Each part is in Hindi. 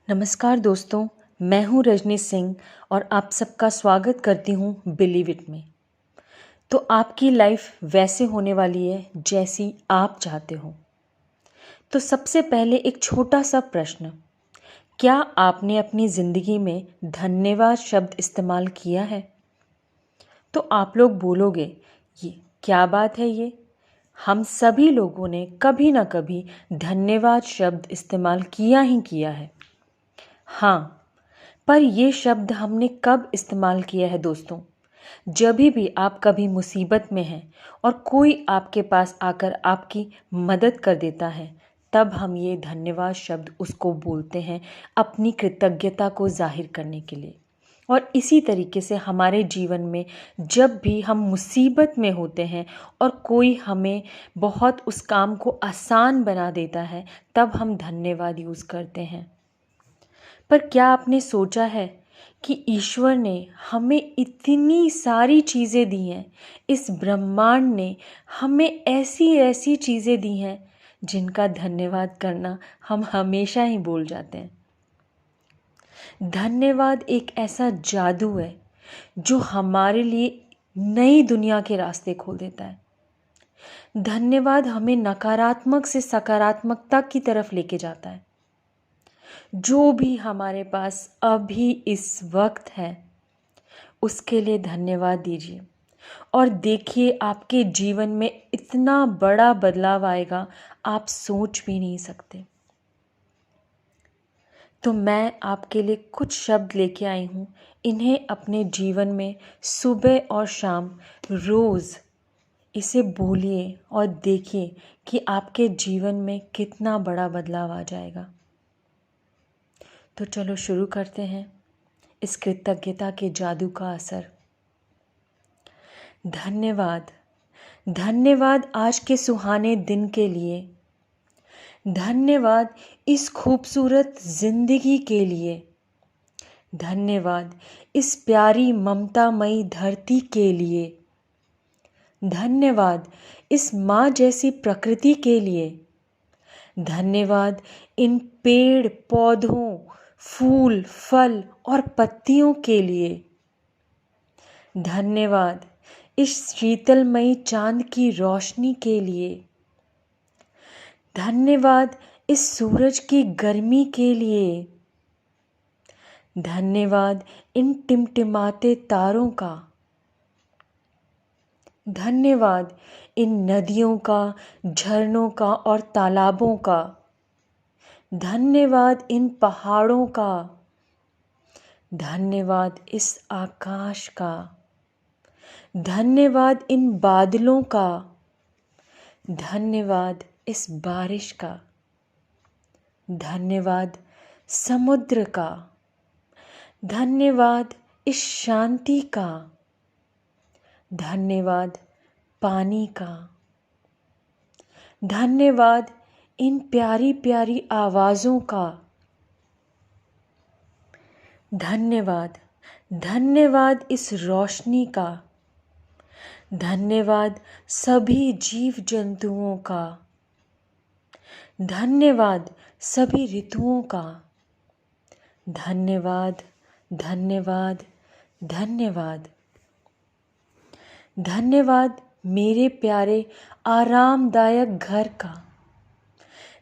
नमस्कार दोस्तों, मैं हूँ रजनी सिंह और आप सबका स्वागत करती हूँ बिलीव इट में। तो आपकी लाइफ वैसे होने वाली है जैसी आप चाहते हो। तो सबसे पहले एक छोटा सा प्रश्न, क्या आपने अपनी ज़िंदगी में धन्यवाद शब्द इस्तेमाल किया है? तो आप लोग बोलोगे, ये क्या बात है ये? हम सभी लोगों ने कभी ना कभी धन्यवाद शब्द इस्तेमाल किया ही किया है। हाँ, पर ये शब्द हमने कब इस्तेमाल किया है दोस्तों? जब भी आप कभी मुसीबत में हैं और कोई आपके पास आकर आपकी मदद कर देता है, तब हम ये धन्यवाद शब्द उसको बोलते हैं अपनी कृतज्ञता को ज़ाहिर करने के लिए। और इसी तरीके से हमारे जीवन में जब भी हम मुसीबत में होते हैं और कोई हमें बहुत उस काम को आसान बना देता है, तब हम धन्यवाद यूज़ करते हैं। पर क्या आपने सोचा है कि ईश्वर ने हमें इतनी सारी चीज़ें दी हैं, इस ब्रह्मांड ने हमें ऐसी ऐसी चीज़ें दी हैं जिनका धन्यवाद करना हम हमेशा ही भूल जाते हैं। धन्यवाद एक ऐसा जादू है जो हमारे लिए नई दुनिया के रास्ते खोल देता है। धन्यवाद हमें नकारात्मक से सकारात्मकता की तरफ लेके जाता है। जो भी हमारे पास अभी इस वक्त है उसके लिए धन्यवाद दीजिए और देखिए आपके जीवन में इतना बड़ा बदलाव आएगा, आप सोच भी नहीं सकते। तो मैं आपके लिए कुछ शब्द लेके आई हूँ, इन्हें अपने जीवन में सुबह और शाम रोज़ इसे बोलिए और देखिए कि आपके जीवन में कितना बड़ा बदलाव आ जाएगा। तो चलो शुरू करते हैं इस कृतज्ञता के जादू का असर। धन्यवाद, धन्यवाद आज के सुहाने दिन के लिए। धन्यवाद इस खूबसूरत जिंदगी के लिए। धन्यवाद इस प्यारी ममतामयी धरती के लिए। धन्यवाद इस माँ जैसी प्रकृति के लिए। धन्यवाद इन पेड़ पौधों, फूल फल और पत्तियों के लिए। धन्यवाद इस शीतलमयी चांद की रोशनी के लिए। धन्यवाद इस सूरज की गर्मी के लिए। धन्यवाद इन टिमटिमाते तारों का। धन्यवाद इन नदियों का, झरनों का और तालाबों का। धन्यवाद इन पहाड़ों का। धन्यवाद इस आकाश का। धन्यवाद इन बादलों का। धन्यवाद इस बारिश का। धन्यवाद समुद्र का। धन्यवाद इस शांति का। धन्यवाद पानी का। धन्यवाद इन प्यारी प्यारी आवाज़ों का। धन्यवाद, धन्यवाद इस रोशनी का। धन्यवाद सभी जीव जंतुओं का। धन्यवाद सभी ऋतुओं का। धन्यवाद, धन्यवाद, धन्यवाद। धन्यवाद मेरे प्यारे आरामदायक घर का।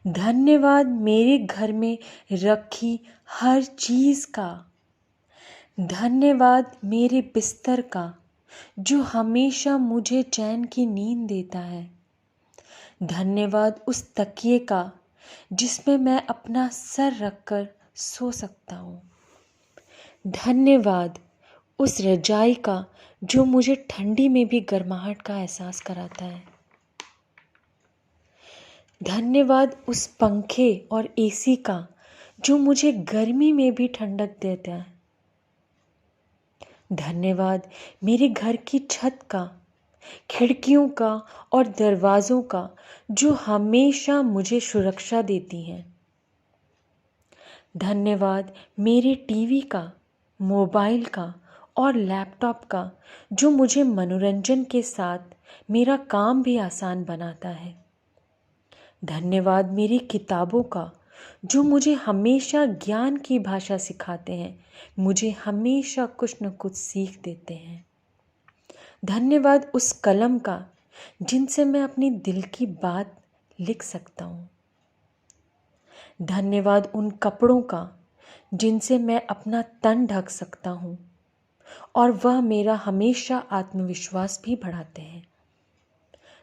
धन्यवाद मेरे घर में रखी हर चीज़ का। धन्यवाद मेरे बिस्तर का जो हमेशा मुझे चैन की नींद देता है। धन्यवाद उस तकिए का जिसमें मैं अपना सर रखकर सो सकता हूँ। धन्यवाद उस रजाई का जो मुझे ठंडी में भी गर्माहट का एहसास कराता है। धन्यवाद उस पंखे और एसी का जो मुझे गर्मी में भी ठंडक देता है। धन्यवाद मेरे घर की छत का, खिड़कियों का और दरवाज़ों का जो हमेशा मुझे सुरक्षा देती हैं। धन्यवाद मेरे टीवी का, मोबाइल का और लैपटॉप का जो मुझे मनोरंजन के साथ मेरा काम भी आसान बनाता है। धन्यवाद मेरी किताबों का जो मुझे हमेशा ज्ञान की भाषा सिखाते हैं, मुझे हमेशा कुछ न कुछ सीख देते हैं। धन्यवाद उस कलम का जिनसे मैं अपनी दिल की बात लिख सकता हूँ। धन्यवाद उन कपड़ों का जिनसे मैं अपना तन ढक सकता हूँ और वह मेरा हमेशा आत्मविश्वास भी बढ़ाते हैं।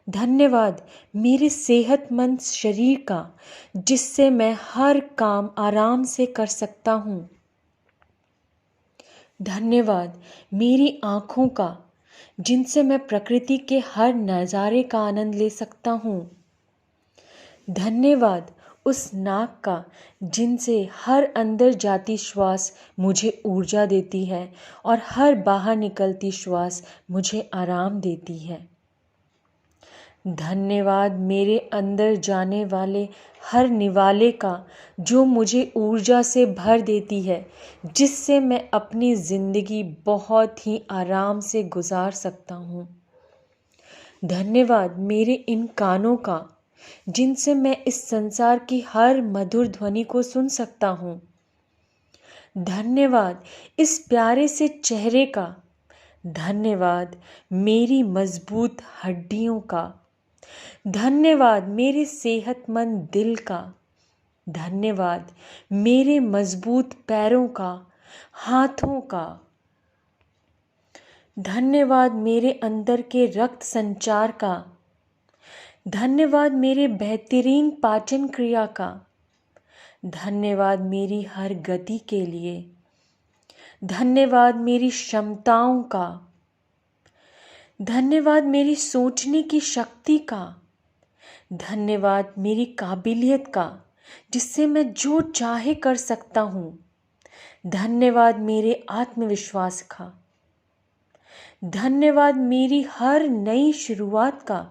धन्यवाद मेरे सेहतमंद शरीर का जिससे मैं हर काम आराम से कर सकता हूँ। धन्यवाद मेरी आँखों का जिनसे मैं प्रकृति के हर नज़ारे का आनंद ले सकता हूँ। धन्यवाद उस नाक का जिनसे हर अंदर जाती श्वास मुझे ऊर्जा देती है और हर बाहर निकलती श्वास मुझे आराम देती है। धन्यवाद मेरे अंदर जाने वाले हर निवाले का जो मुझे ऊर्जा से भर देती है, जिससे मैं अपनी ज़िंदगी बहुत ही आराम से गुजार सकता हूँ। धन्यवाद मेरे इन कानों का जिनसे मैं इस संसार की हर मधुर ध्वनि को सुन सकता हूँ। धन्यवाद इस प्यारे से चेहरे का। धन्यवाद मेरी मजबूत हड्डियों का। धन्यवाद मेरे सेहतमंद दिल का। धन्यवाद मेरे मजबूत पैरों का, हाथों का। धन्यवाद मेरे अंदर के रक्त संचार का। धन्यवाद मेरे बेहतरीन पाचन क्रिया का। धन्यवाद मेरी हर गति के लिए। धन्यवाद मेरी क्षमताओं का। धन्यवाद मेरी सोचने की शक्ति का। धन्यवाद मेरी काबिलियत का जिससे मैं जो चाहे कर सकता हूँ। धन्यवाद मेरे आत्मविश्वास का। धन्यवाद मेरी हर नई शुरुआत का।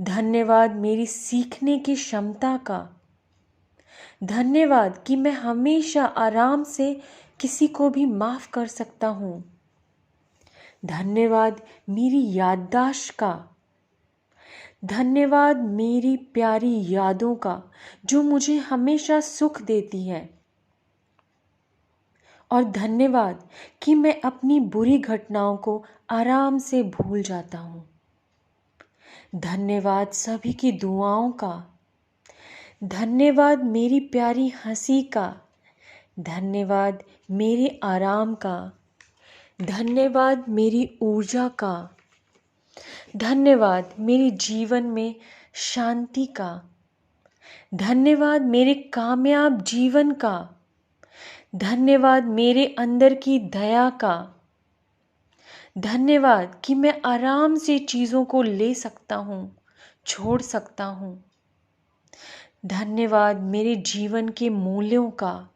धन्यवाद मेरी सीखने की क्षमता का। धन्यवाद कि मैं हमेशा आराम से किसी को भी माफ़ कर सकता हूँ। धन्यवाद मेरी याददाश्त का। धन्यवाद मेरी प्यारी यादों का जो मुझे हमेशा सुख देती है। और धन्यवाद कि मैं अपनी बुरी घटनाओं को आराम से भूल जाता हूँ। धन्यवाद सभी की दुआओं का। धन्यवाद मेरी प्यारी हंसी का। धन्यवाद मेरे आराम का। धन्यवाद मेरी ऊर्जा का। धन्यवाद मेरे जीवन में शांति का। धन्यवाद मेरे कामयाब जीवन का। धन्यवाद मेरे अंदर की दया का। धन्यवाद कि मैं आराम से चीज़ों को ले सकता हूँ, छोड़ सकता हूँ। धन्यवाद मेरे जीवन के मूल्यों का।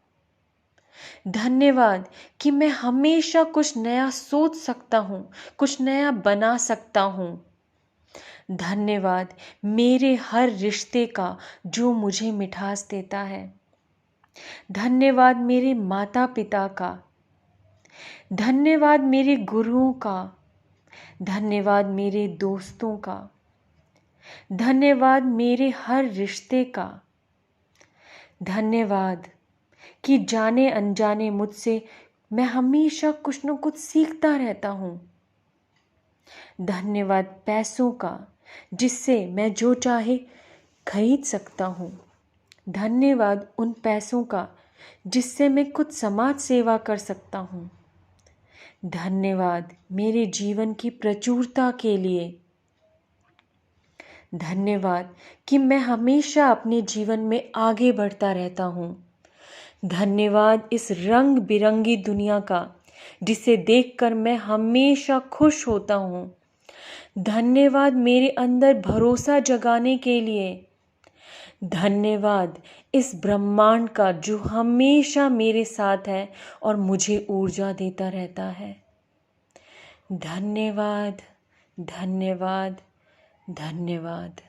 धन्यवाद कि मैं हमेशा कुछ नया सोच सकता हूँ, कुछ नया बना सकता हूँ। धन्यवाद मेरे हर रिश्ते का जो मुझे मिठास देता है। धन्यवाद मेरे माता पिता का। धन्यवाद मेरे गुरुओं का। धन्यवाद मेरे दोस्तों का। धन्यवाद मेरे हर रिश्ते का। धन्यवाद कि जाने अनजाने मुझसे मैं हमेशा कुछ न कुछ सीखता रहता हूँ। धन्यवाद पैसों का जिससे मैं जो चाहे खरीद सकता हूँ। धन्यवाद उन पैसों का जिससे मैं कुछ समाज सेवा कर सकता हूँ। धन्यवाद मेरे जीवन की प्रचुरता के लिए। धन्यवाद कि मैं हमेशा अपने जीवन में आगे बढ़ता रहता हूँ। धन्यवाद इस रंग बिरंगी दुनिया का जिसे देखकर मैं हमेशा खुश होता हूँ। धन्यवाद मेरे अंदर भरोसा जगाने के लिए। धन्यवाद इस ब्रह्मांड का जो हमेशा मेरे साथ है और मुझे ऊर्जा देता रहता है। धन्यवाद, धन्यवाद, धन्यवाद।